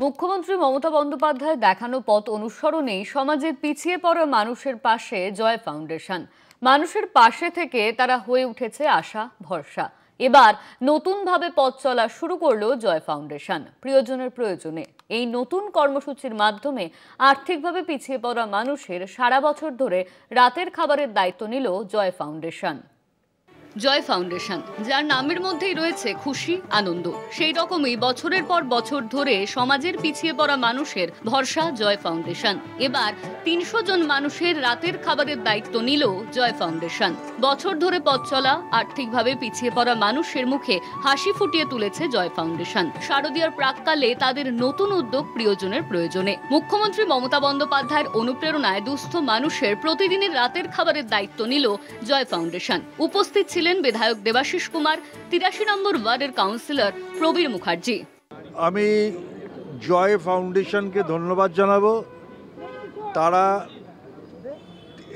মুখ্যমন্ত্রী মমতা বন্দ্যোপাধ্যায় দেখানো পথ অনুসরণেই সমাজের পিছিয়ে পড়া মানুষের পাশে জয় ফাউন্ডেশন। মানুষের পাশে থেকে তারা হয়ে উঠেছে আশা ভরসা। এবার নতুনভাবে পথ চলা শুরু করলো জয় ফাউন্ডেশন। প্রিয়জনের প্রয়োজনে এই নতুন কর্মসূচির মাধ্যমে আর্থিকভাবে পিছিয়ে পড়া মানুষের সারা বছর ধরে রাতের খাবারের দায়িত্ব নিল জয় ফাউন্ডেশন। জয় ফাউন্ডেশন, যার নামের মধ্যেই রয়েছে খুশি আনন্দ, সেই রকমই বছরের পর বছর ধরে সমাজের পিছিয়ে পড়া মানুষের ভরসা জয় ফাউন্ডেশন। এবার ৩০০ জন মানুষের রাতের খাবারের দায়িত্ব নিল জয় ফাউন্ডেশন। বছর ধরে পথ চলা আর্থিকভাবে পিছিয়ে পড়া মানুষের মুখে হাসি ফুটিয়ে তুলেছে জয় ফাউন্ডেশন। শারদীয়ার প্রাক্কালে তাদের নতুন উদ্যোগ প্রিয়জনের প্রয়োজনে। মুখ্যমন্ত্রী মমতা বন্দ্যোপাধ্যায়ের অনুপ্রেরণায় দুস্থ মানুষের প্রতিদিনের রাতের খাবারের দায়িত্ব নিল জয় ফাউন্ডেশন। উপস্থিত ছিলেন বিধায়ক দেবাশিস কুমার, ৮৩ নম্বর ওয়ার্ডের কাউন্সিলর প্রবীর মুখার্জি। আমি জয় ফাউন্ডেশনকে ধন্যবাদ জানাবো। তারা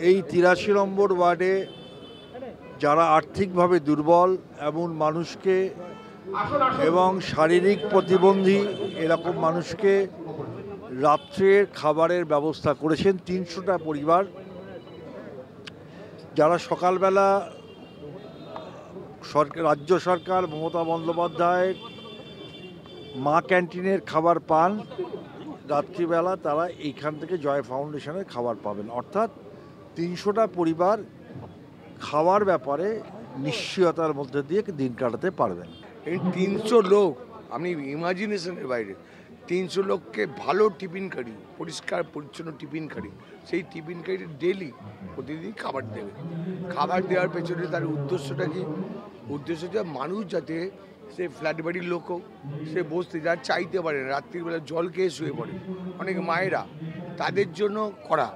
এই ৮৩ নম্বর ওয়ার্ডে যারা আর্থিকভাবে দুর্বল এমন মানুষকে এবং শারীরিক প্রতিবন্ধী এরকম মানুষকে রাত্রের খাবারের ব্যবস্থা করেছেন। ৩০০টা পরিবার যারা সকালবেলা রাজ্য সরকার মমতা বন্দ্যোপাধ্যায়ের মা ক্যান্টিনের খাবার পান, রাত্রিবেলা তারা এইখান থেকে জয় ফাউন্ডেশনের খাবার পাবেন। অর্থাৎ ৩০০টা পরিবার খাওয়ার ব্যাপারে নিশ্চয়তার মধ্যে দিয়ে দিন কাটাতে পারবেন। এই ৩০০ লোক, আপনি ইমাজিনেশনের বাইরে, ৩০০ লোককে ভালো টিফিন কারি, পরিষ্কার পরিচ্ছন্ন টিফিন কারি, সেই টিফিন কারি ডেলি প্রতিদিন খাবার দেবে। খাবার দেওয়ার পেছনে তার উদ্দেশ্যটা কি? উদ্দেশ্য যে মানুষ যাতে, সে ফ্ল্যাট বাড়ির লোক হোক, সে বসতে যার চাইতে পারে না, রাত্রিবেলা জল খেয়ে শুয়ে পড়ে অনেক মায়েরা, তাদের জন্য করা।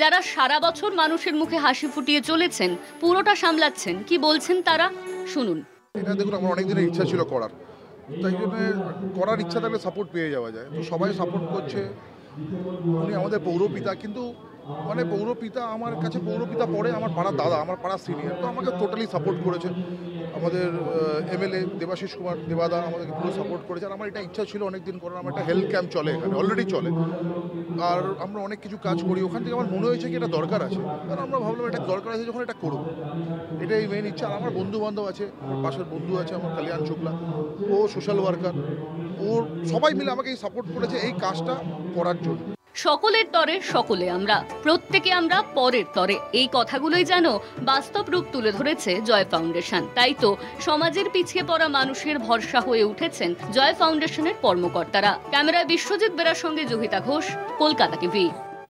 যারা সারা বছর মানুষের মুখে হাসি ফুটিয়ে চলেছেন, পুরোটা সামলাচ্ছেন, কি বলছেন তারা শুনুন। এটা দেখুন, আমার অনেক দিনের ইচ্ছা ছিল করার, তাই জন্য করার ইচ্ছা থাকলে সাপোর্ট পেয়ে যাওয়া যায়। তো সবাই সাপোর্ট করছে। উনি আমাদের পৌরপিতা, কিন্তু মানে পৌরপিতা আমার কাছে পৌরপিতা পরে আমার পাড়ার দাদা, আমার পাড়ার সিনিয়র, তো আমাকে টোটালি সাপোর্ট করেছে। আমাদের এমএলএ দেবাশিস কুমার দেবাদা আমাদেরকে পুরো সাপোর্ট করেছে। আর আমার এটা ইচ্ছা ছিল অনেক দিন করার। আমার একটা হেলথ ক্যাম্প চলে এখানে, অলরেডি চলে, আর আমরা অনেক কিছু কাজ করি ওখান থেকে। আমার মনে হয়েছে কি এটা দরকার আছে, আর আমরা ভাবলাম এটা দরকার আছে যখন এটা করবো, এটাই মেন ইচ্ছা। আর আমার বন্ধু বান্ধব আছে, পাশের বন্ধু আছে আমার কল্যাণ শুক্লা, ও সোশ্যাল ওয়ার্কার, ওর সবাই মিলে আমাকে এই সাপোর্ট করেছে এই কাজটা করার জন্য। সকলের তরে সকলে আমরা, প্রত্যেকে আমরা পরের তরে, এই কথাগুলোই যেন বাস্তব রূপ তুলে ধরেছে জয় ফাউন্ডেশন। তাই তো সমাজের পিছিয়ে পড়া মানুষের ভরসা হয়ে উঠেছেন জয় ফাউন্ডেশনের কর্মকর্তারা। ক্যামেরায় বিশ্বজিৎ বেরার সঙ্গে জহিতা ঘোষ, কলকাতা টিভি।